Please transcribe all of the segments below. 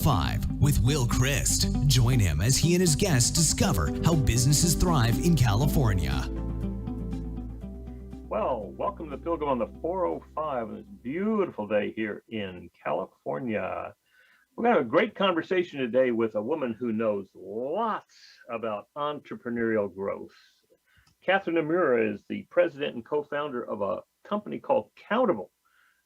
405 with Will Christ. Join him as he and his guests discover how businesses thrive in California. Well, welcome to Pilgrim on the 405 on this beautiful day here in California. We're going to have a great conversation today with a woman who knows lots about entrepreneurial growth. Catherine Nomura is the president and co-founder of a company called KOUNTABLE,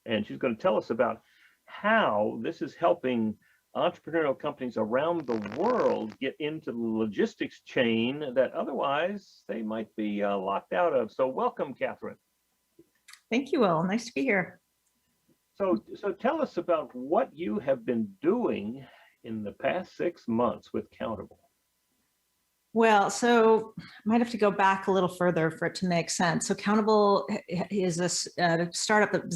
and she's going to tell us about how this is helping entrepreneurial companies around the world get into the logistics chain that otherwise they might be locked out of. So welcome, Catherine. Thank you, Will. Nice to be here. So tell us about what you have been doing in the past 6 months with KOUNTABLE. Well, so I might have to go back a little further for it to make sense. So KOUNTABLE is a startup that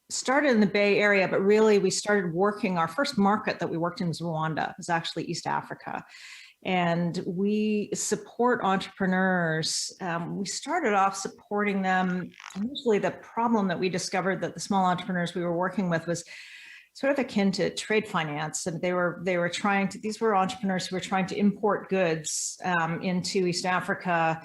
started in the Bay Area, but really we started working, our first market that we worked in was Rwanda. It was actually East Africa. And we support entrepreneurs. We started off supporting them. Usually the problem that we discovered that the small entrepreneurs we were working with was sort of akin to trade finance. And they were trying to, these were entrepreneurs who were trying to import goods into East Africa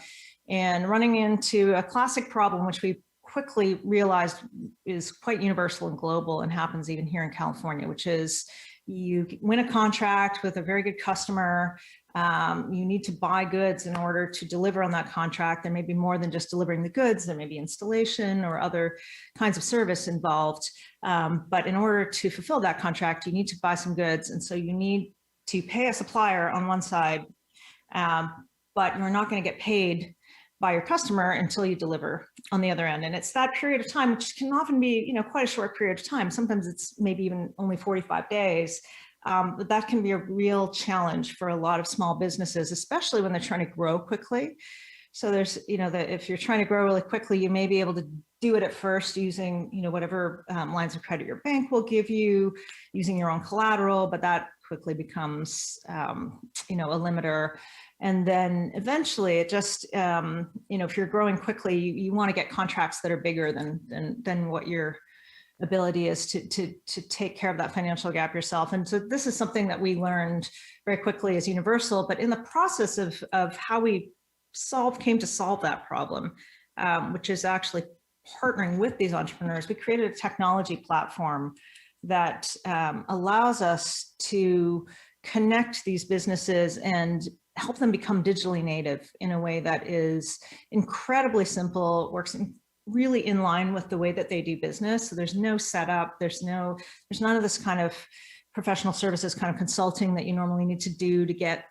and running into a classic problem, which we quickly realized is quite universal and global and happens even here in California, which is you win a contract with a very good customer. You need to buy goods in order to deliver on that contract. There may be more than just delivering the goods. There may be installation or other kinds of service involved. But in order to fulfill that contract, you need to buy some goods. And so you need to pay a supplier on one side, but you're not going to get paid by your customer until you deliver on the other end. And it's that period of time, which can often be, quite a short period of time. Sometimes it's maybe even only 45 days. But that can be a real challenge for a lot of small businesses, especially when they're trying to grow quickly. So there's, if you're trying to grow really quickly, you may be able to do it at first using, whatever lines of credit your bank will give you, using your own collateral, but that quickly becomes, a limiter. And then eventually it just, if you're growing quickly, you want to get contracts that are bigger than what your ability is to take care of that financial gap yourself. And so this is something that we learned very quickly as universal, but in the process of how we came to solve that problem, which is actually partnering with these entrepreneurs, we created a technology platform that allows us to connect these businesses and help them become digitally native in a way that is incredibly simple, works really in line with the way that they do business. So there's no setup, there's none of this kind of professional services kind of consulting that you normally need to do to get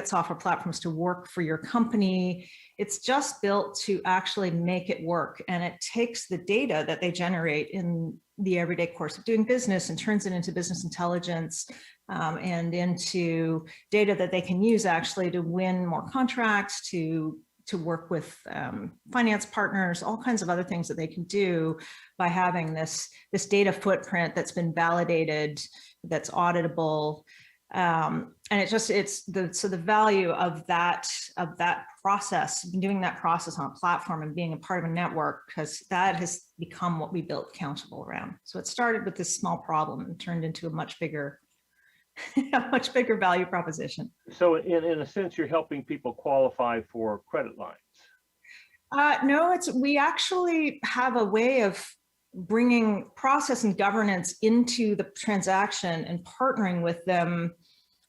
software platforms to work for your company. It's just built to actually make it work. And it takes the data that they generate in the everyday course of doing business and turns it into business intelligence and into data that they can use actually to win more contracts, to work with finance partners, all kinds of other things that they can do by having this data footprint that's been validated, that's auditable. And the value of that process, doing that process on a platform and being a part of a network, because that has become what we built KOUNTABLE around. So it started with this small problem and turned into a much bigger value proposition. So in a sense, you're helping people qualify for credit lines. No, we actually have a way of bringing process and governance into the transaction and partnering with them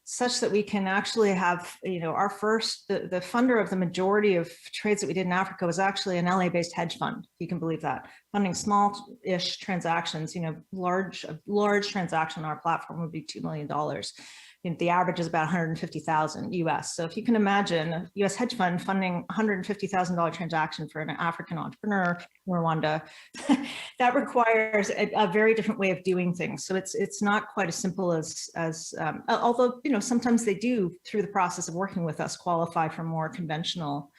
such that we can actually have, the funder of the majority of trades that we did in Africa was actually an LA-based hedge fund, if you can believe that, funding small-ish transactions. Large transaction on our platform would be $2 million. The average is about 150,000 US. So if you can imagine a US hedge fund funding $150,000 transaction for an African entrepreneur in Rwanda, that requires a very different way of doing things. So it's not quite as simple as although sometimes they do, through the process of working with us, qualify for more conventional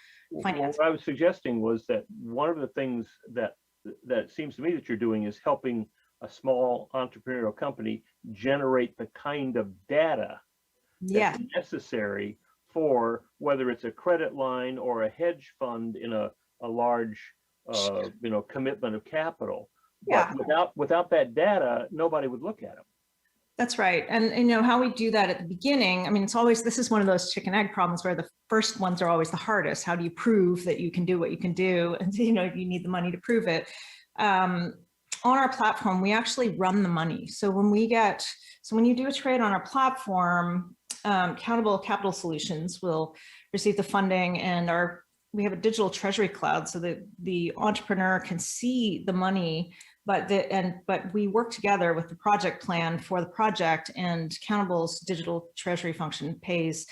finance. What I was suggesting was that one of the things that seems to me that you're doing is helping a small entrepreneurial company generate the kind of data that's necessary for whether it's a credit line or a hedge fund in a large commitment of capital. But without that data, nobody would look at them. That's right. And you know how we do that at the beginning. I mean, it's always, this is one of those chicken egg problems where the first ones are always the hardest. How do you prove that you can do what you can do? And you know, you need the money to prove it. On our platform, we actually run the money. So when you do a trade on our platform, Countable Capital Solutions will receive the funding, and we have a digital treasury cloud so that the entrepreneur can see the money, but we work together with the project plan for the project, and Countable's digital treasury function pays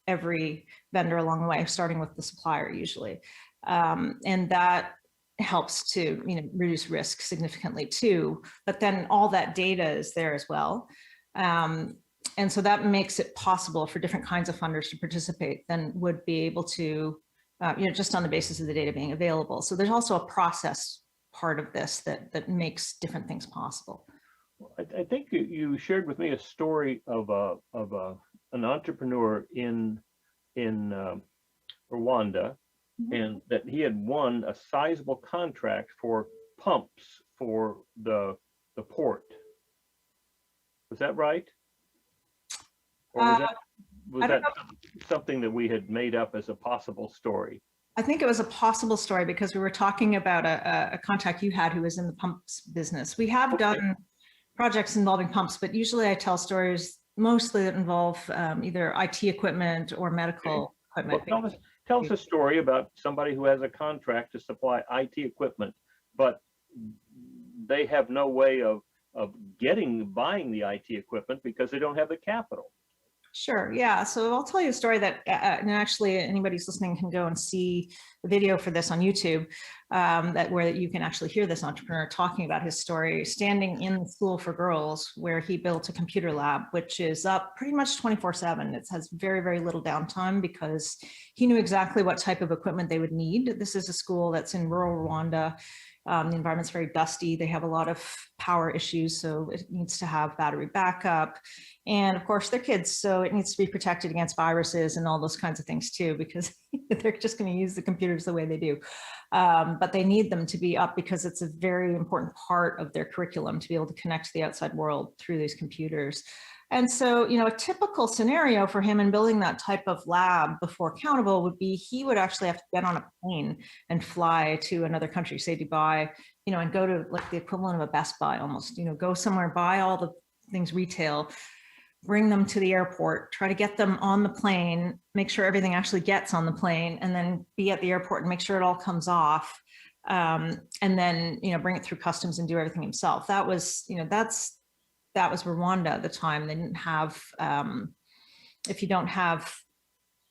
every vendor along the way, starting with the supplier usually. And that helps to, you know, reduce risk significantly too, but then all that data is there as well. And so that makes it possible for different kinds of funders to participate than would be able to, you know, just on the basis of the data being available. So there's also a process part of this that makes different things possible. I think you shared with me a story of an entrepreneur in Rwanda, and that he had won a sizable contract for pumps for the port. Was that right? Or was that something that we had made up as a possible story? I think it was a possible story because we were talking about a contact you had who was in the pumps business. We have done projects involving pumps, but usually I tell stories mostly that involve either IT equipment or medical equipment. Well, tell us a story about somebody who has a contract to supply IT equipment, but they have no way of buying the IT equipment because they don't have the capital. Sure. Yeah. So I'll tell you a story that, and actually anybody who's listening can go and see the video for this on YouTube, where you can actually hear this entrepreneur talking about his story, standing in the school for girls where he built a computer lab, which is up pretty much 24/7. It has very, very little downtime because he knew exactly what type of equipment they would need. This is a school that's in rural Rwanda. The environment's very dusty. They have a lot of power issues, so it needs to have battery backup. And of course, they're kids, so it needs to be protected against viruses and all those kinds of things too, because they're just going to use the computers the way they do. But they need them to be up because it's a very important part of their curriculum to be able to connect to the outside world through these computers. And so, you know, a typical scenario for him in building that type of lab before Countable would be he would actually have to get on a plane and fly to another country, say Dubai, you know, and go to like the equivalent of a Best Buy almost, you know, go somewhere, buy all the things retail, bring them to the airport, try to get them on the plane, make sure everything actually gets on the plane, and then be at the airport and make sure it all comes off. And then, you know, bring it through customs and do everything himself. That was, you know, that was Rwanda at the time. They didn't have, if you don't have,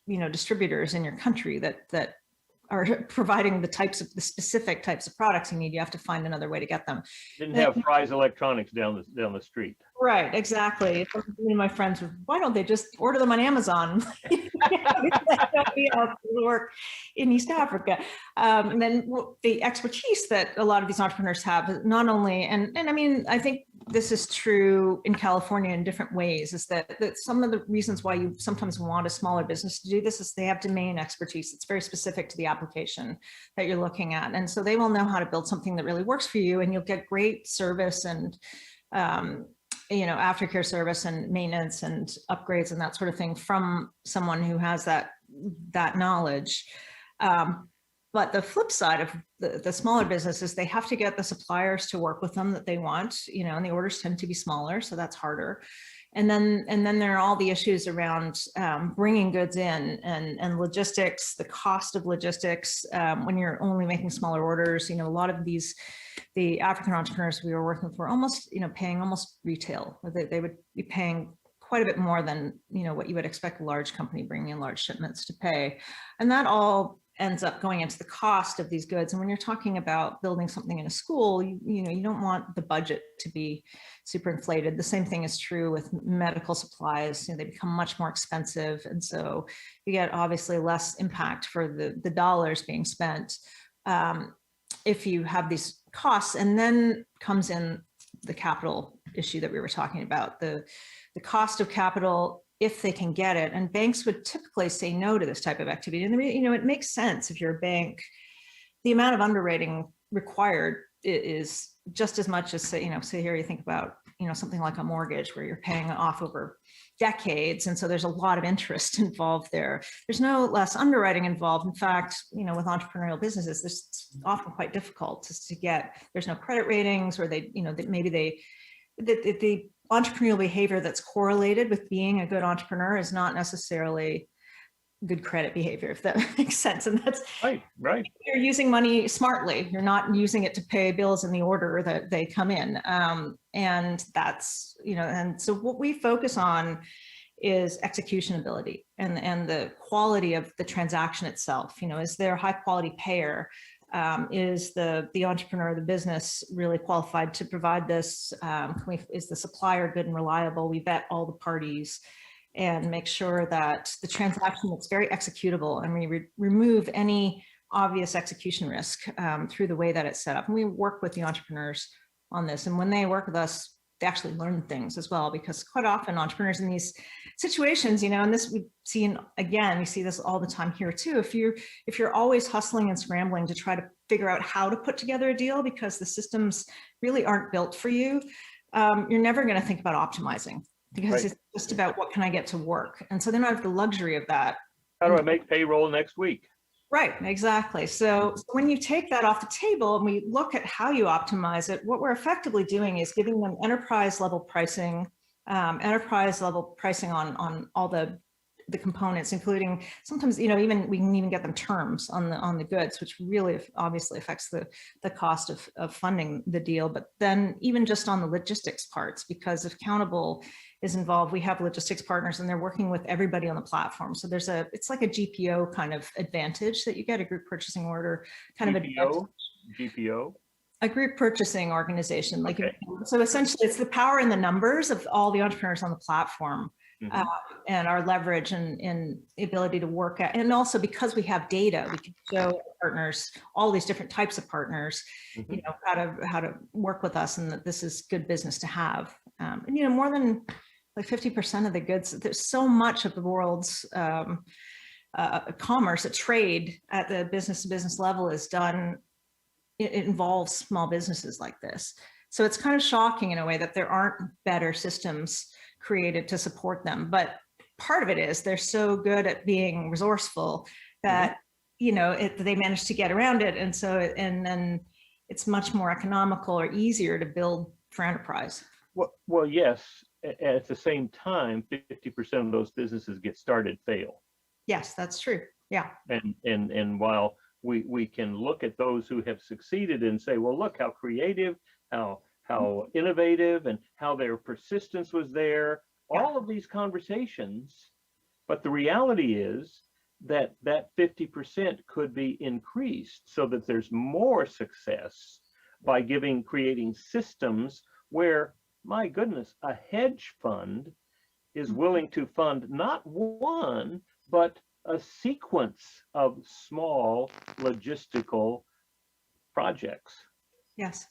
you know, distributors in your country that are providing the specific types of products you need, you have to find another way to get them. Didn't have Fry's Electronics down the street. Right, exactly. One of my friends were, why don't they just order them on Amazon? Work in East Africa. And then the expertise that a lot of these entrepreneurs have, not only, and I mean, I think this is true in California in different ways, is that some of the reasons why you sometimes want a smaller business to do this is they have domain expertise. It's very specific to the application that you're looking at. And so they will know how to build something that really works for you, and you'll get great service and, you know, aftercare service and maintenance and upgrades and that sort of thing from someone who has that knowledge. But the flip side of the smaller businesses, they have to get the suppliers to work with them that they want, you know, and the orders tend to be smaller, so that's harder. And then there are all the issues around bringing goods in and logistics, the cost of logistics when you're only making smaller orders. You know, a lot of the African entrepreneurs we were working with were almost, you know, paying almost retail. They would be paying quite a bit more than, you know, what you would expect a large company bringing in large shipments to pay. And that all ends up going into the cost of these goods. And when you're talking about building something in a school, you know, you don't want the budget to be super inflated. The same thing is true with medical supplies. You know, they become much more expensive. And so you get obviously less impact for the dollars being spent if you have these costs. And then comes in the capital issue that we were talking about, the cost of capital, if they can get it. And banks would typically say no to this type of activity. And, you know, it makes sense if you're a bank. The amount of underwriting required is just as much as, say, you know, say here you think about, something like a mortgage where you're paying it off over decades. And so there's a lot of interest involved there. There's no less underwriting involved. In fact, with entrepreneurial businesses, it's often quite difficult to get, there's no credit ratings, or the entrepreneurial behavior that's correlated with being a good entrepreneur is not necessarily good credit behavior, if that makes sense. And that's right. You're using money smartly. You're not using it to pay bills in the order that they come in. And that's, and so what we focus on is execution ability and the quality of the transaction itself. Is there a high quality payer? Is the entrepreneur, the business really qualified to provide this? Is the supplier good and reliable? We vet all the parties and make sure that the transaction looks very executable, and we remove any obvious execution risk through the way that it's set up. And we work with the entrepreneurs on this. And when they work with us, they actually learn things as well, because quite often entrepreneurs in these situations, and this we see we see this all the time here too. If you're always hustling and scrambling to try to figure out how to put together a deal because the systems really aren't built for you, you're never going to think about optimizing, because it's just about what can I get to work. And so they don't have the luxury of that. How do I make payroll next week? Right, exactly. So when you take that off the table and we look at how you optimize it, what we're effectively doing is giving them enterprise level pricing on all the components, including sometimes, even we can even get them terms on the goods, which really obviously affects the cost of funding the deal. But then even just on the logistics parts, because if Countable is involved, we have logistics partners and they're working with everybody on the platform. So it's like a GPO kind of advantage that you get, a group purchasing order kind of GPO? A group purchasing organization. So essentially it's the power in the numbers of all the entrepreneurs on the platform. Mm-hmm. And our leverage and the ability to work at, and also because we have data, we can show partners, all these different types of partners, mm-hmm. How to work with us, and that this is good business to have. And more than like 50% of the goods, there's so much of the world's commerce, trade at the business to business level is done. It involves small businesses like this. So it's kind of shocking in a way that there aren't better systems created to support them. But part of it is they're so good at being resourceful that, mm-hmm. They manage to get around it. And so, and then it's much more economical or easier to build for enterprise. Well, yes. At the same time, 50% of those businesses get started fail. Yes, that's true. Yeah. And while we can look at those who have succeeded and say, well, look how creative, how innovative, and how their persistence was there, all of these conversations. But the reality is that 50% could be increased so that there's more success by creating systems where, my goodness, a hedge fund is willing to fund not one, but a sequence of small logistical projects. Yes,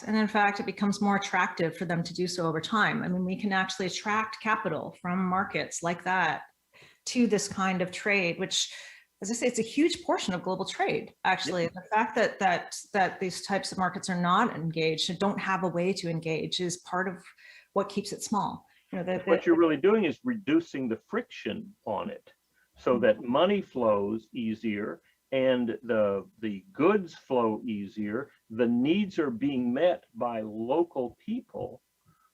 and in fact, it becomes more attractive for them to do so over time. I mean, we can actually attract capital from markets like that to this kind of trade, which, as I say, it's a huge portion of global trade, actually. Yep. The fact that these types of markets are not engaged and don't have a way to engage is part of what keeps it small. What you're really doing is reducing the friction on it so that money flows easier and the goods flow easier. The needs are being met by local people,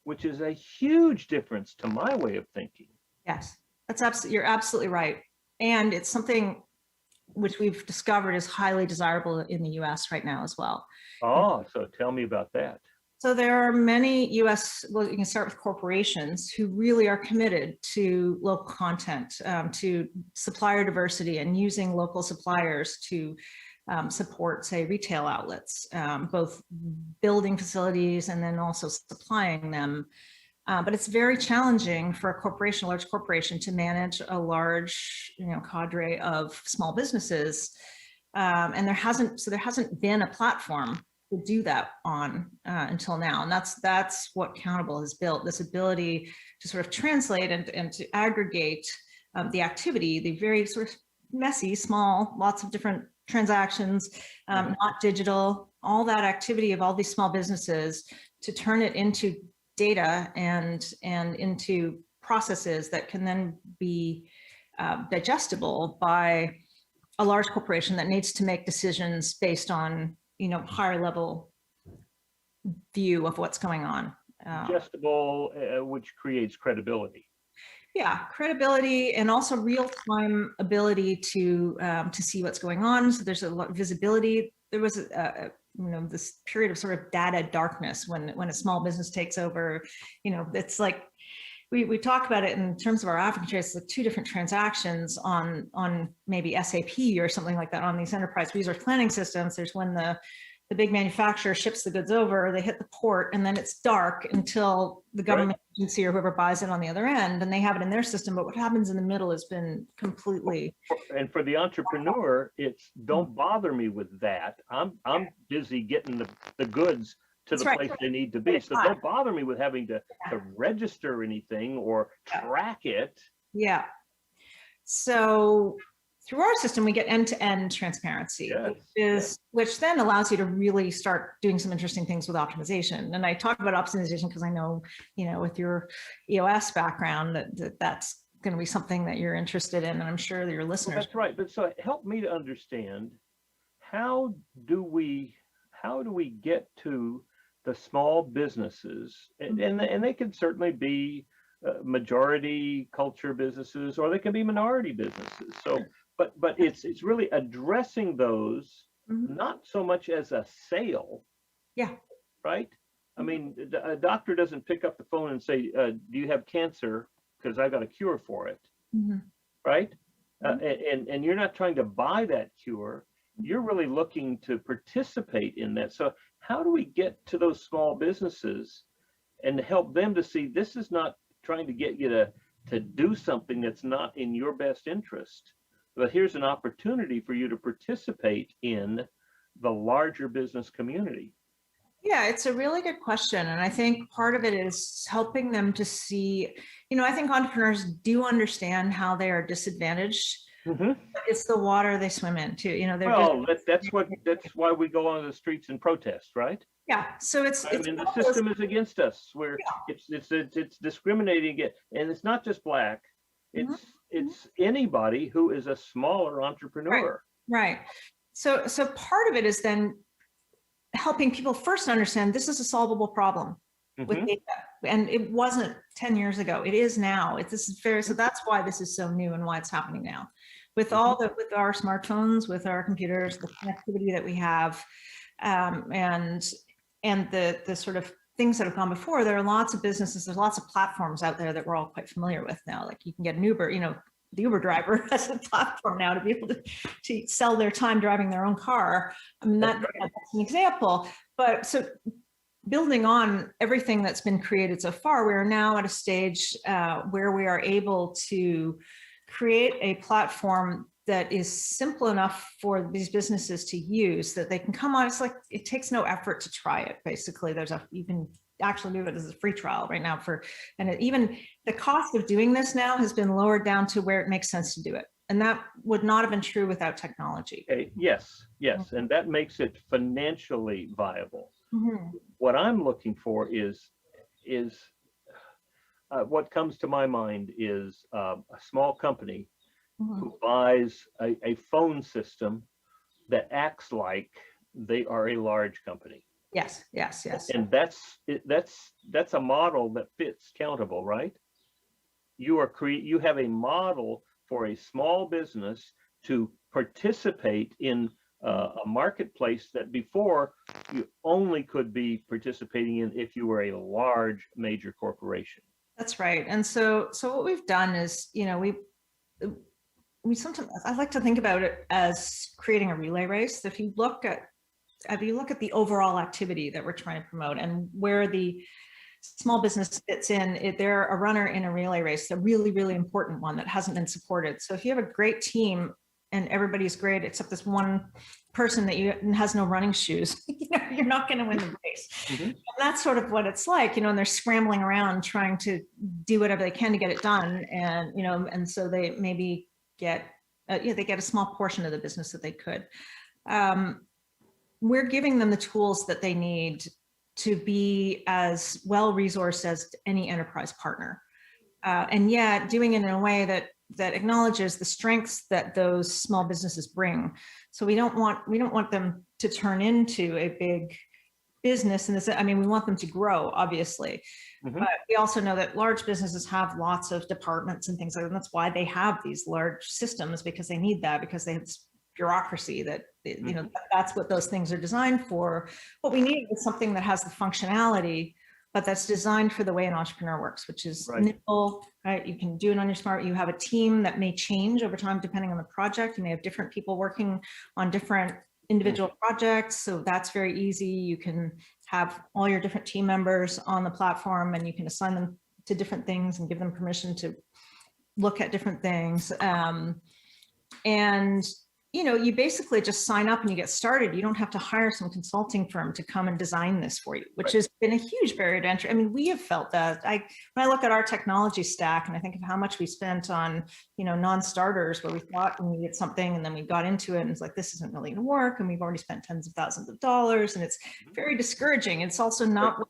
which is a huge difference to my way of thinking. Yes, you're absolutely right. And it's something which we've discovered is highly desirable in the US right now as well. Oh, so tell me about that. So there are many well, you can start with corporations who really are committed to local content, to supplier diversity, and using local suppliers to support, say, retail outlets, both building facilities and then also supplying them. But it's very challenging for a large corporation to manage a large, cadre of small businesses. And there hasn't been a platform to do that on until now. And that's what Countable has built, this ability to sort of translate and to aggregate the activity, the very sort of messy, small, lots of different transactions, not digital, all that activity of all these small businesses, to turn it into data and into processes that can then be digestible by a large corporation that needs to make decisions based on, higher level view of what's going on. Digestible, which creates credibility. Yeah, credibility and also real-time ability to see what's going on. So there's a lot of visibility. There was this period of sort of data darkness when a small business takes over. It's like we talk about it in terms of our African trades, like 2 different transactions on maybe SAP or something like that on these enterprise resource planning systems. There's when the big manufacturer ships the goods over, they hit the port, and then it's dark until the government agency or whoever buys it on the other end, and they have it in their system. But what happens in the middle has been completely. And for the entrepreneur, it's don't bother me with that. I'm busy getting the goods to the place they need to be. So don't bother me with having to register anything or track it. Yeah. So through our system, we get end-to-end transparency, which then allows you to really start doing some interesting things with optimization. And I talk about optimization because I know, with your EOS background, that's going to be something that you're interested in, and I'm sure that your listeners. Well, that's right. But so help me to understand, how do we get to the small businesses, and they can certainly be majority culture businesses, or they can be minority businesses. So. But it's really addressing those, not so much as a sale. Yeah. Right? I mean, a doctor doesn't pick up the phone and say, do you have cancer? Because I've got a cure for it. Right? And you're not trying to buy that cure. You're really looking to participate in that. So how do we get to those small businesses and help them to see this is not trying to get you to do something that's not in your best interest? But here's an opportunity for you to participate in the larger business community. Yeah, it's a really good question. And I think part of it is helping them to see, I think entrepreneurs do understand how they are disadvantaged. It's the water they swim in too. That's why we go on the streets and protest, right? Yeah. So the system is against us. It's discriminating it, and it's not just Black. It's anybody who is a smaller entrepreneur. Right. So part of it is then helping people first understand this is a solvable problem with data. And it wasn't 10 years ago. It is now. So that's why this is so new and why it's happening now. With with our smartphones, with our computers, the connectivity that we have, and the sort of things that have gone before, there are lots of businesses, there's lots of platforms out there that we're all quite familiar with now. Like you can get an Uber, the Uber driver has a platform now to be able to sell their time driving their own car. I mean, that's an example. But so building on everything that's been created so far, we are now at a stage where we are able to create a platform that is simple enough for these businesses to use, that they can come on. It's like, it takes no effort to try it. Basically, you can actually do it as a free trial right now even the cost of doing this now has been lowered down to where it makes sense to do it. And that would not have been true without technology. Yes. And that makes it financially viable. What I'm looking for is what comes to my mind is a small company who buys a phone system that acts like they are a large company. Yes. And that's a model that fits Countable, right? You have a model for a small business to participate in a marketplace that before you only could be participating in if you were a large major corporation. That's right. And so what we've done is, we sometimes, I like to think about it as creating a relay race. If you look at the overall activity that we're trying to promote and where the small business fits in, they're a runner in a relay race, a really, really important one that hasn't been supported. So if you have a great team and everybody's great except this one person that has no running shoes, you're not going to win the race. And that's sort of what it's like, and they're scrambling around trying to do whatever they can to get it done. And, and so they maybe get a small portion of the business that they could. We're giving them the tools that they need to be as well resourced as any enterprise partner. And yet doing it in a way that acknowledges the strengths that those small businesses bring. So we don't want them to turn into a big business in this. I mean, we want them to grow, obviously, but we also know that large businesses have lots of departments and things like that. And that's why they have these large systems, because they need that, because they have this bureaucracy that, you know, that's what those things are designed for. What we need is something that has the functionality, but that's designed for the way an entrepreneur works, which is nimble, right? You can do it on your smart. You have a team that may change over time depending on the project. You may have different people working on different individual projects, so that's very easy. You can have all your different team members on the platform, and you can assign them to different things and give them permission to look at different things. And you know, you basically just sign up and you get started. You don't have to hire some consulting firm to come and design this for you, which has been a huge barrier to entry. I mean, we have felt that. When I look at our technology stack and I think of how much we spent on, you know, non-starters, where we thought we needed something and then we got into it and it's like, this isn't really going to work. And we've already spent tens of thousands of dollars, and it's very discouraging. It's also not what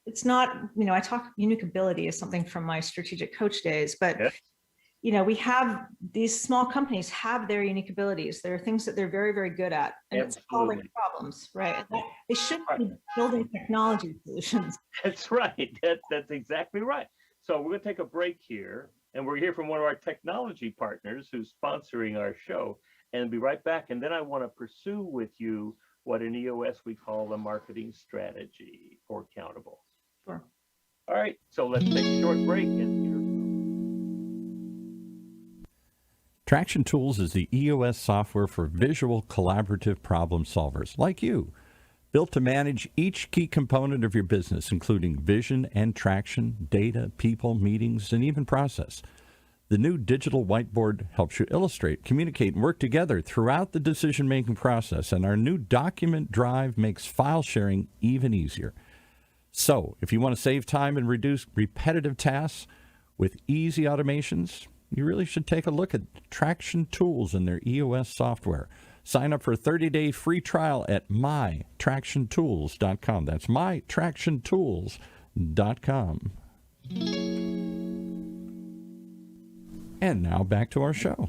it's not, you know, I talk unique ability as something from my strategic coach days, but you know, we have these small companies have their unique abilities. There are things that they're very, very good at, and it's solving problems, right? They should be building technology solutions. That's right. That's exactly right. So we're going to take a break here, and we're here from one of our technology partners who's sponsoring our show, and be right back. And then I want to pursue with you what in EOS we call a marketing strategy for Countable. Sure. All right. So let's take a short break and hear. Traction Tools is the EOS software for visual collaborative problem solvers like you, built to manage each key component of your business, including vision and traction, data, people, meetings, and even process. The new digital whiteboard helps you illustrate, communicate, and work together throughout the decision-making process, and our new document drive makes file sharing even easier. So, if you want to save time and reduce repetitive tasks with easy automations, you really should take a look at Traction Tools and their EOS software. Sign up for a 30-day free trial at mytractiontools.com. That's mytractiontools.com. And now back to our show.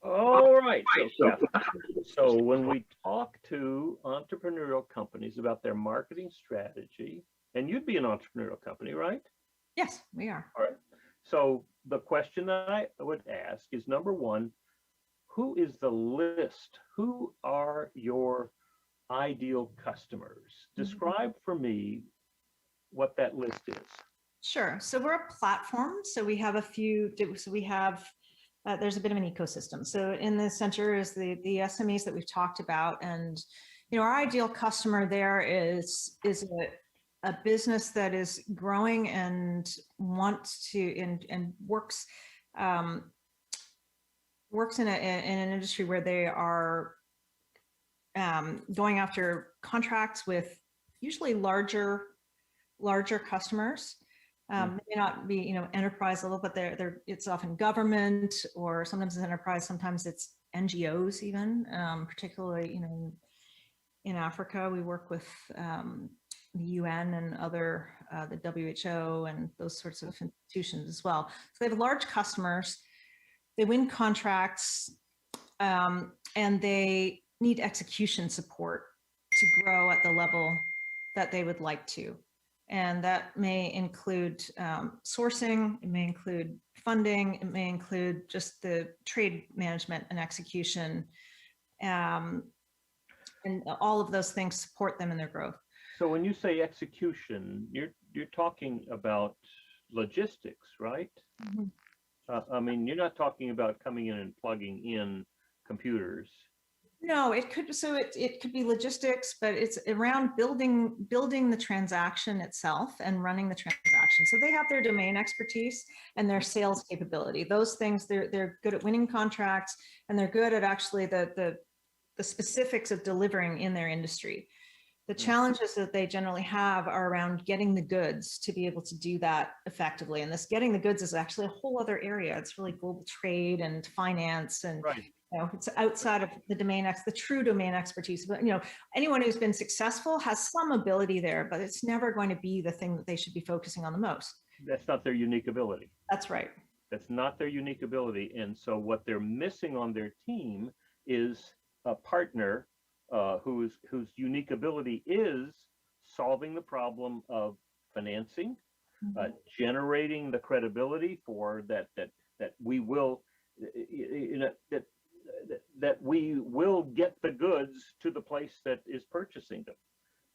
All right. So when we talk to entrepreneurial companies about their marketing strategy, and you'd be an entrepreneurial company, right? Yes, we are. All right. So the question that I would ask is, number one, who is the list? Who are your ideal customers? Describe for me what that list is. Sure. So we're a platform. So we have a few, so we have, there's a bit of an ecosystem. So in the center is the SMEs that we've talked about. And, you know, our ideal customer there is a business that is growing and wants to, and works in an industry where they are going after contracts with usually larger customers. May not be, you know, enterprise level, but it's often government, or sometimes it's enterprise, sometimes it's NGOs even, particularly, you know, in Africa, we work with the UN and other, the WHO and those sorts of institutions as well. So they have large customers, they win contracts, and they need execution support to grow at the level that they would like to. And that may include sourcing, it may include funding, it may include just the trade management and execution. And all of those things support them in their growth. So when you say execution, you're talking about logistics, right? I mean, you're not talking about coming in and plugging in computers. No, it could. So it could be logistics, but it's around building the transaction itself and running the transaction. So they have their domain expertise and their sales capability. Those things, they're good at winning contracts, and they're good at actually the specifics of delivering in their industry. The challenges that they generally have are around getting the goods to be able to do that effectively. And this getting the goods is actually a whole other area. It's really global trade and finance and It's outside of the the true domain expertise. But, anyone who's been successful has some ability there, but it's never going to be the thing that they should be focusing on the most. That's not their unique ability. That's right. That's not their unique ability. And so what they're missing on their team is a partner whose unique ability is solving the problem of financing, generating the credibility for that we will, that we will get the goods to the place that is purchasing them.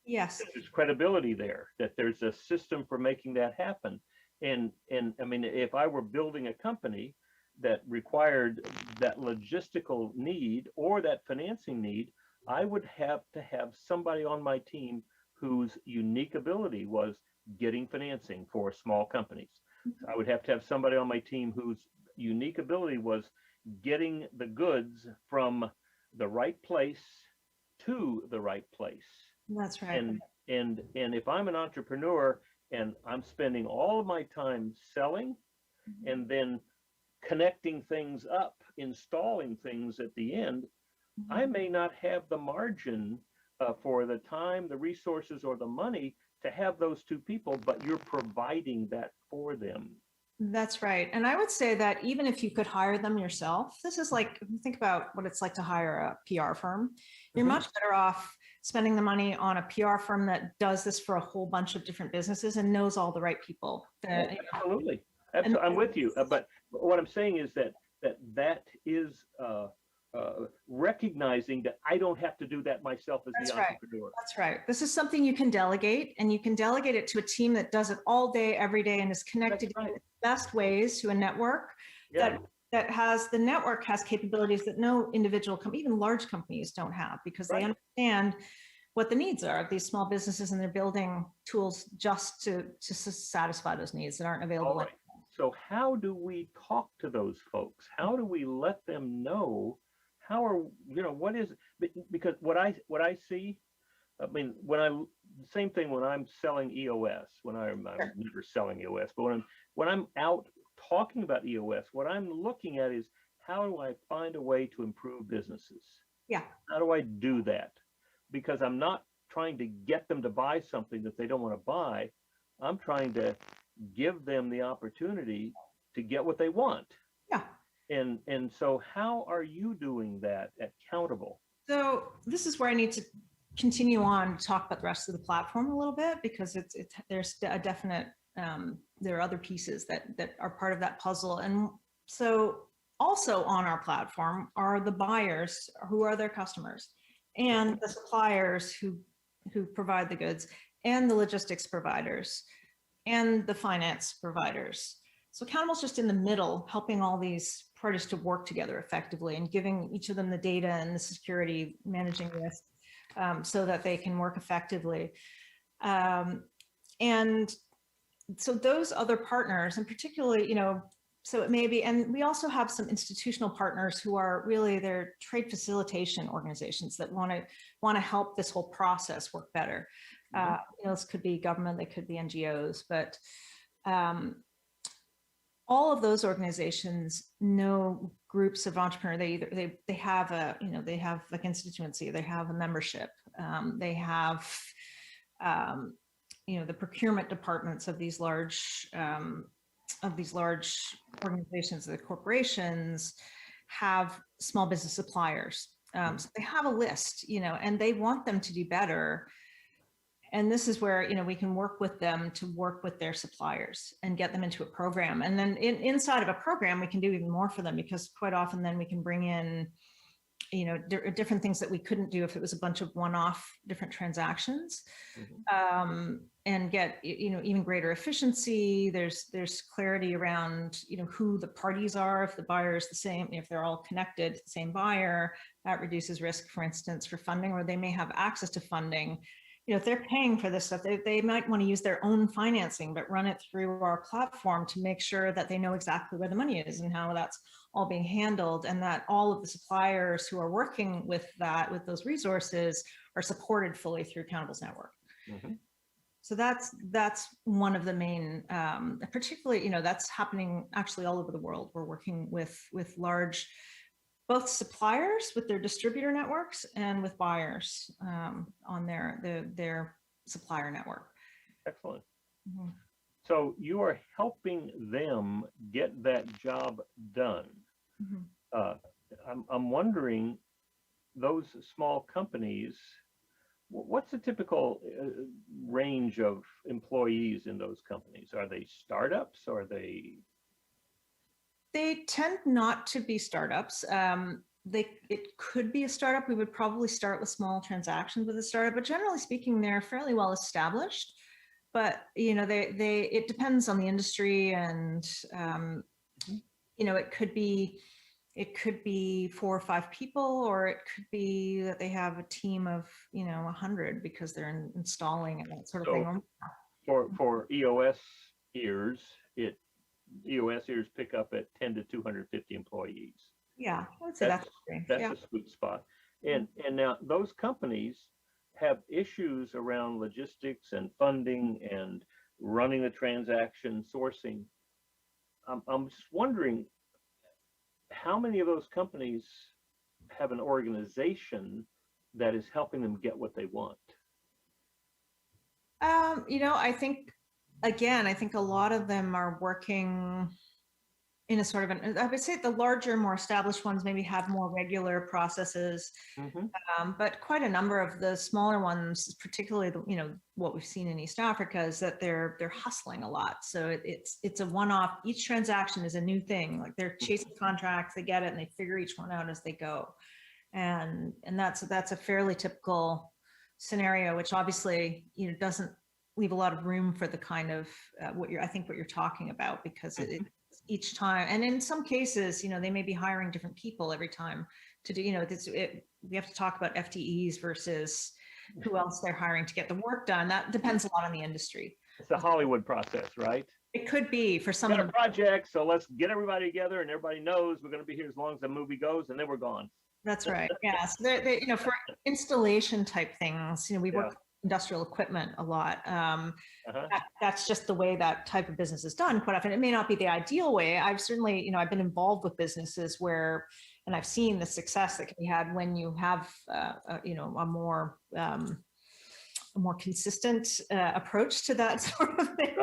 Yes. There's credibility there, that there's a system for making that happen. And I mean, if I were building a company that required that logistical need or that financing need, I would have to have somebody on my team whose unique ability was getting financing for small companies. I would have to have somebody on my team whose unique ability was getting the goods from the right place to the right place. That's right. And if I'm an entrepreneur and I'm spending all of my time selling and then connecting things up, installing things at the end, I may not have the margin for the time, the resources, or the money to have those two people, but you're providing that for them. That's right. And I would say that even if you could hire them yourself, this is like, think about what it's like to hire a PR firm. You're much better off spending the money on a PR firm that does this for a whole bunch of different businesses and knows all the right people. Absolutely. I'm with you. But what I'm saying is that is recognizing that I don't have to do that myself as the entrepreneur. That's right. This is something you can delegate, and you can delegate it to a team that does it all day, every day, and is connected in the best ways to a network that has, the network has capabilities that no individual even large companies don't have, because they understand what the needs are of these small businesses, and they're building tools just to satisfy those needs that aren't available. So how do we talk to those folks? How do we let them know? How are, what is, because what I see, I mean, same thing when I'm selling EOS, I'm never selling EOS, but when I'm out talking about EOS, what I'm looking at is, how do I find a way to improve businesses? Yeah. How do I do that? Because I'm not trying to get them to buy something that they don't want to buy. I'm trying to give them the opportunity to get what they want. Yeah. And so how are you doing that at Countable? So this is where I need to continue on to talk about the rest of the platform a little bit, because there's a definite, there are other pieces that are part of that puzzle. And so also on our platform are the buyers, who are their customers, and the suppliers who provide the goods, and the logistics providers, and the finance providers. So Countable's just in the middle, helping all these parties to work together effectively and giving each of them the data and the security, managing risk, so that they can work effectively. And so those other partners, and particularly, so it may be, and we also have some institutional partners who are really, they're trade facilitation organizations that want to help this whole process work better. This could be government, they could be NGOs, but all of those organizations know groups of entrepreneurs. They have they have a constituency, they have a membership, they have the procurement departments of these large organizations. The corporations have small business suppliers, so they have a list, and they want them to do better. And this is where, we can work with them to work with their suppliers and get them into a program. And then inside of a program, we can do even more for them, because quite often then we can bring in, different things that we couldn't do if it was a bunch of one-off different transactions, and get, even greater efficiency. There's clarity around, who the parties are. If the buyer is the same, if they're all connected to the same buyer, that reduces risk, for instance, for funding, or they may have access to funding. If they're paying for this stuff, they might want to use their own financing, but run it through our platform to make sure that they know exactly where the money is and how that's all being handled, and that all of the suppliers who are working with those resources are supported fully through Countable's network. So that's one of the main, particularly, that's happening actually all over the world. We're working with large both suppliers with their distributor networks and with buyers on their supplier network. Excellent. Mhm. So you are helping them get that job done. Mhm. I'm wondering, those small companies, what's the typical range of employees in those companies? Are they startups? Are they? They tend not to be startups. It could be a startup. We would probably start with small transactions with a startup, but generally speaking, they're fairly well established. But it depends on the industry, and it could be 4 or 5 people, or it could be that they have a team of 100 because they're installing and that sort of thing. For EOS ears, EOS ears pick up at 10 to 250 employees. Yeah, I would say that's a sweet spot. And now those companies have issues around logistics and funding and running the transaction, sourcing. I'm just wondering, how many of those companies have an organization that is helping them get what they want? I think, again, a lot of them are working in a sort of I would say the larger, more established ones maybe have more regular processes, but quite a number of the smaller ones, particularly what we've seen in East Africa, is that they're hustling a lot. So it's a one-off. Each transaction is a new thing. Like they're chasing contracts, they get it, and they figure each one out as they go. And that's a fairly typical scenario, which obviously doesn't leave a lot of room for the kind of what you're talking about, because each time, and in some cases, they may be hiring different people every time to do, we have to talk about FTEs versus who else they're hiring to get the work done. That depends a lot on the industry. It's the Hollywood process, right? It could be for some of the projects. So let's get everybody together, and everybody knows we're going to be here as long as the movie goes, and then we're gone. That's right. Yeah. So they for installation type things, we work with industrial equipment a lot. That's just the way that type of business is done quite often. It may not be the ideal way. I've certainly, I've been involved with businesses where, and I've seen the success that can be had when you have, a more consistent approach to that sort of thing.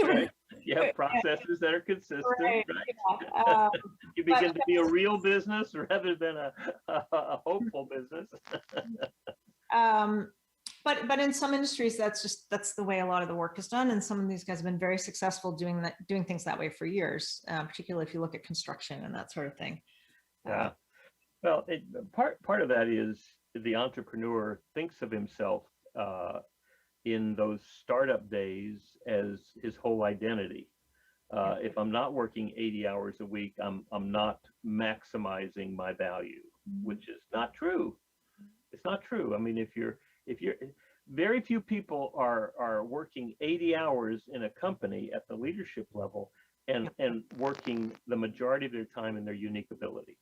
Right. You have processes that are consistent, right? Yeah. You begin to be a real business rather than a hopeful business. But in some industries, that's the way a lot of the work is done. And some of these guys have been very successful doing things that way for years, particularly if you look at construction and that sort of thing. Yeah. Well, part of that is the entrepreneur thinks of himself in those startup days as his whole identity. If I'm not working 80 hours a week, I'm not maximizing my value, which is not true. It's not true. I mean, if you're very few people are working 80 hours in a company at the leadership level and working the majority of their time in their unique ability.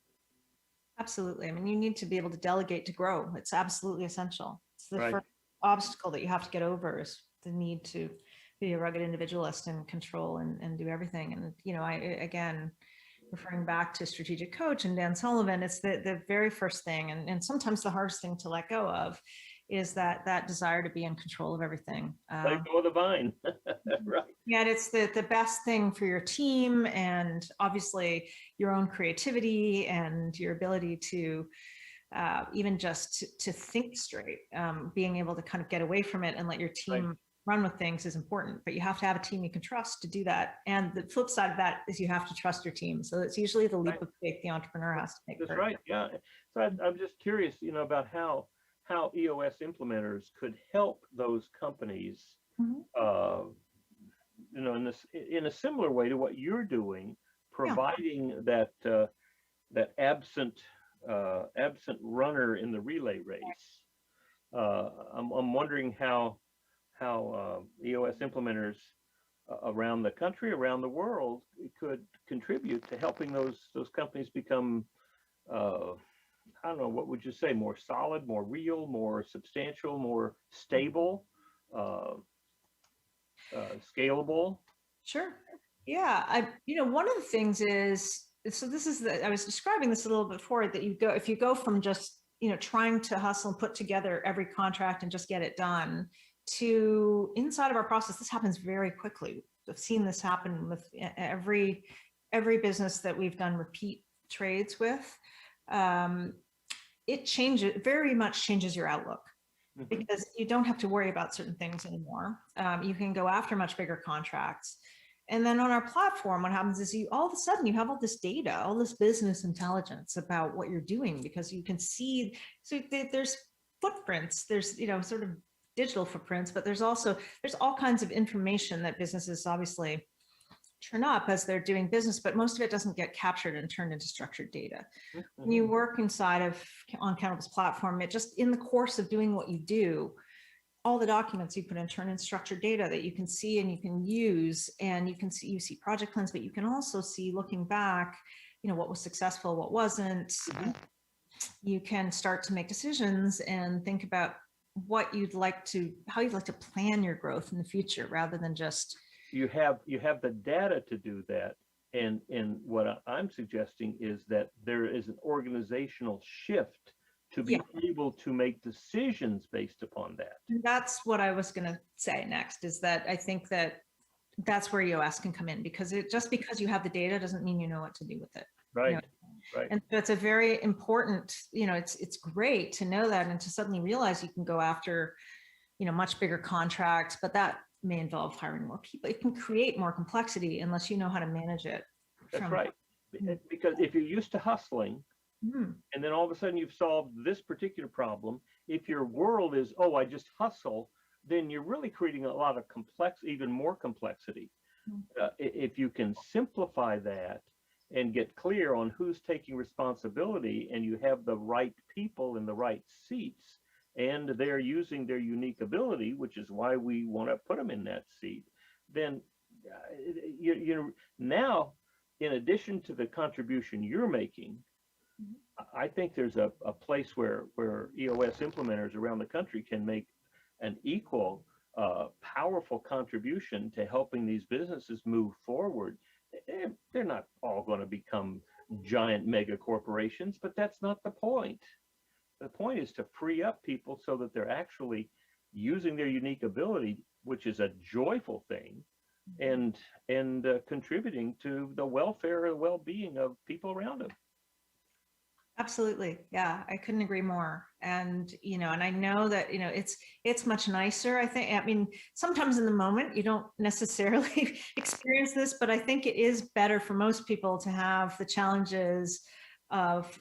Absolutely. I mean, you need to be able to delegate to grow. It's absolutely essential. It's the Right. first obstacle that you have to get over, is the need to be a rugged individualist and control and do everything. And, I, again, referring back to strategic coach and Dan Sullivan, it's the very first thing, and sometimes the hardest thing to let go of, is that desire to be in control of everything. Let go of the vine. Right. Yeah, it's the best thing for your team, and obviously your own creativity and your ability to even just to think straight. Being able to kind of get away from it and let your team run with things is important, but you have to have a team you can trust to do that. And the flip side of that is you have to trust your team. So it's usually the leap of faith the entrepreneur has to make. That's right. Yeah. So I'm just curious, about how EOS implementers could help those companies, in a similar way to what you're doing, providing that absent runner in the relay race. I'm wondering how EOS implementers around the country, around the world, could contribute to helping those companies become, I don't know, what would you say, more solid, more real, more substantial, more stable, scalable? Sure. Yeah. One of the things is, so this is I was describing this a little bit before, that if you go from just, trying to hustle and put together every contract and just get it done, to inside of our process, this happens very quickly. I've seen this happen with every business that we've done repeat trades with. It very much changes your outlook, because you don't have to worry about certain things anymore. You can go after much bigger contracts. And then on our platform, what happens is all of a sudden you have all this data, all this business intelligence about what you're doing, because you can see, so there's footprints, there's, sort of digital footprints, but there's all kinds of information that businesses obviously turn up as they're doing business, but most of it doesn't get captured and turned into structured data. When you work inside of on Countable's platform, it just, in the course of doing what you do, all the documents you put in turn in structured data that you can see and you can use, and you see project plans, but you can also see, looking back, what was successful, what wasn't. You can start to make decisions and think about how you'd like to plan your growth in the future, rather than just. You have the data to do that. And what I'm suggesting is that there is an organizational shift to be able to make decisions based upon that. That's what I was going to say next, is that I think that's where EOS can come in, because just because you have the data doesn't mean you know what to do with it. Right. Right. And so it's a very important, it's great to know that, and to suddenly realize you can go after, much bigger contracts, but that may involve hiring more people. It can create more complexity unless you know how to manage it. That's right. Because if you're used to hustling, and then all of a sudden you've solved this particular problem, if your world is, oh, I just hustle, then you're really creating a lot of even more complexity. If you can simplify that and get clear on who's taking responsibility, and you have the right people in the right seats, and they're using their unique ability, which is why we want to put them in that seat, then now, in addition to the contribution you're making, I think there's a place where EOS implementers around the country can make an equal, powerful contribution to helping these businesses move forward. They're not all going to become giant mega corporations, but that's not the point. The point is to free up people so that they're actually using their unique ability, which is a joyful thing, and contributing to the welfare and well-being of people around them. Absolutely. Yeah, I couldn't agree more. And, and I know that, it's much nicer, I think. I mean, sometimes in the moment, you don't necessarily experience this, but I think it is better for most people to have the challenges of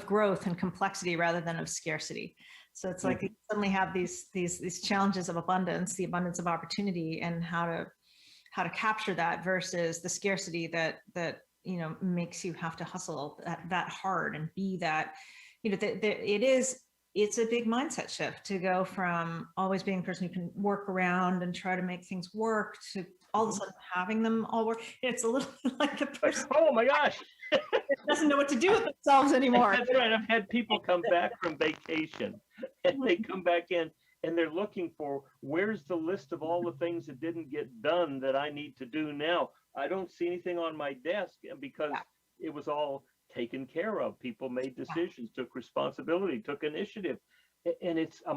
growth and complexity rather than of scarcity. So it's like you suddenly have these challenges of abundance, the abundance of opportunity, and how to capture that versus the scarcity that makes you have to hustle that hard and be that, it's a big mindset shift to go from always being a person who can work around and try to make things work to all of a sudden having them all work. It's a little like the person, oh my gosh, doesn't know what to do with themselves anymore. That's right. I've had people come back from vacation, and they come back in and they're looking for, where's the list of all the things that didn't get done that I need to do now? I don't see anything on my desk, because it was all taken care of. People made decisions, took responsibility, took initiative. And it's a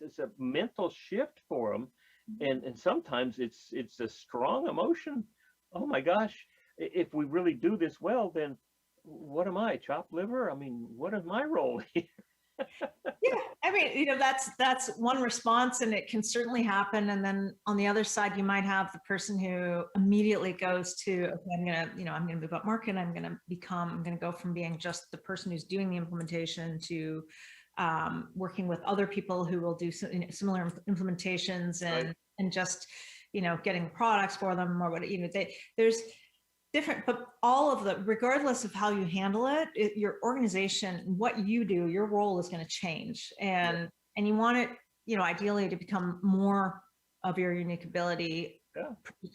it's a mental shift for them. And sometimes it's a strong emotion. Oh my gosh, if we really do this well, then what am I, chopped liver? I mean, what is my role here? Yeah, I mean, that's one response, and it can certainly happen. And then on the other side, you might have the person who immediately goes to, okay, I'm gonna move up market. I'm gonna go from being just the person who's doing the implementation to working with other people who will do similar implementations, and just getting products for them, or what there's different, but all of the, regardless of how you handle it, your organization, what you do, your role is going to change, and you want it, ideally to become more of your unique ability,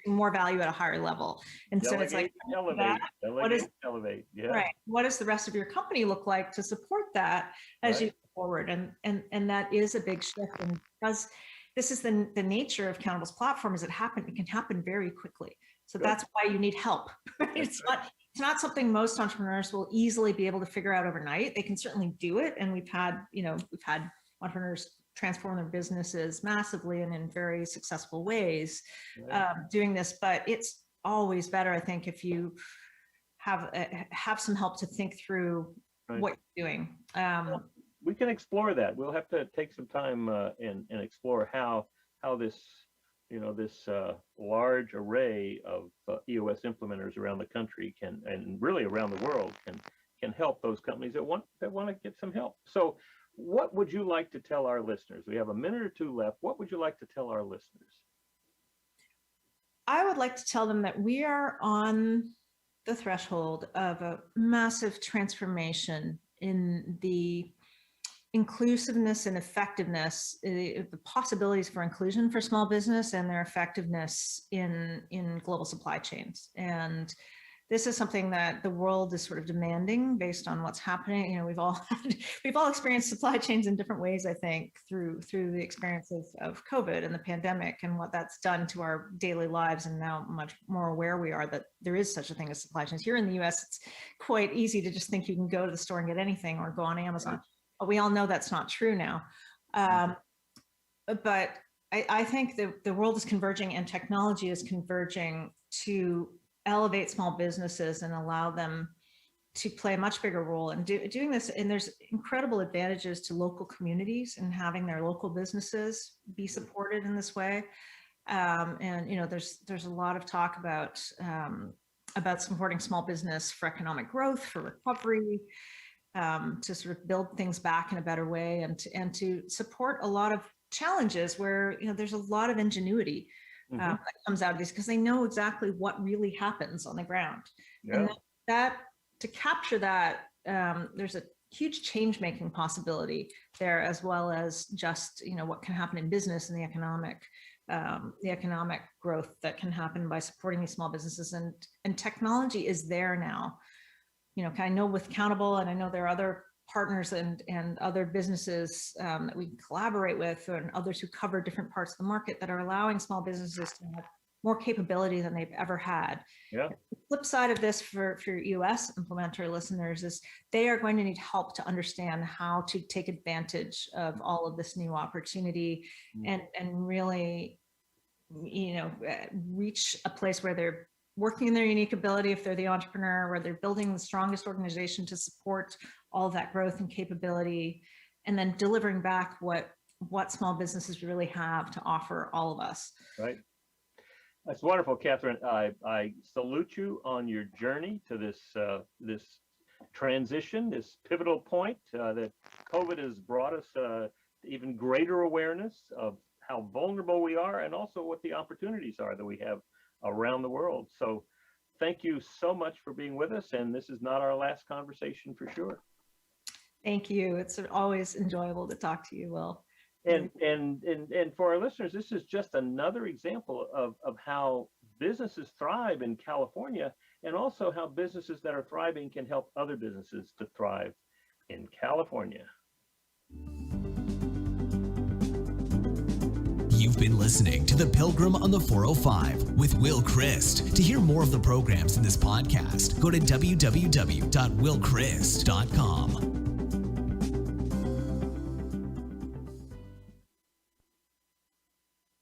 more value at a higher level. And delegate, so it's like, elevate. Yeah. Right. What does the rest of your company look like to support that as you go forward? And that is a big shift. And because this is the nature of Countable's platform, is it can happen very quickly. So that's why you need help. Right? It's not something most entrepreneurs will easily be able to figure out overnight. They can certainly do it. And we've had entrepreneurs transform their businesses massively and in very successful ways doing this. But it's always better, I think, if you have some help to think through what you're doing. We can explore that. We'll have to take some time and explore how this, this large array of EOS implementers around the country and really around the world can help those companies that want to get some help. So what would you like to tell our listeners? We have a minute or two left. What would you like to tell our listeners? I would like to tell them that we are on the threshold of a massive transformation in the inclusiveness and effectiveness, the possibilities for inclusion for small business and their effectiveness in global supply chains. And this is something that the world is sort of demanding based on what's happening. We've all experienced supply chains in different ways, I think, through the experience of COVID and the pandemic and what that's done to our daily lives, and now much more aware we are that there is such a thing as supply chains. Here in the US, it's quite easy to just think you can go to the store and get anything or go on Amazon. But we all know that's not true now. But I think the world is converging and technology is converging to elevate small businesses and allow them to play a much bigger role in doing this. And there's incredible advantages to local communities and having their local businesses be supported in this way. And there's a lot of talk about supporting small business for economic growth, for recovery, to sort of build things back in a better way, and to support a lot of challenges where there's a lot of ingenuity that comes out of these, because they know exactly what really happens on the ground. Yeah. And that to capture that, there's a huge change making possibility there, as well as just what can happen in business and the economic growth that can happen by supporting these small businesses. And technology is there now. I know with Countable, and I know there are other partners and other businesses that we collaborate with, and others who cover different parts of the market that are allowing small businesses to have more capability than they've ever had. Yeah. The flip side of this for EOS implementer listeners is they are going to need help to understand how to take advantage of all of this new opportunity and really, reach a place where they're working in their unique ability if they're the entrepreneur, where they're building the strongest organization to support all of that growth and capability, and then delivering back what small businesses really have to offer all of us. Right. That's wonderful, Catherine. I salute you on your journey to this transition, this pivotal point that COVID has brought us even greater awareness of how vulnerable we are, and also what the opportunities are that we have around the world. So thank you so much for being with us. And this is not our last conversation for sure. Thank you. It's always enjoyable to talk to you, Will. And for our listeners, this is just another example of how businesses thrive in California, and also how businesses that are thriving can help other businesses to thrive in California. You've been listening to The Pilgrim on the 405 with Will Christ. To hear more of the programs in this podcast, go to www.willchrist.com.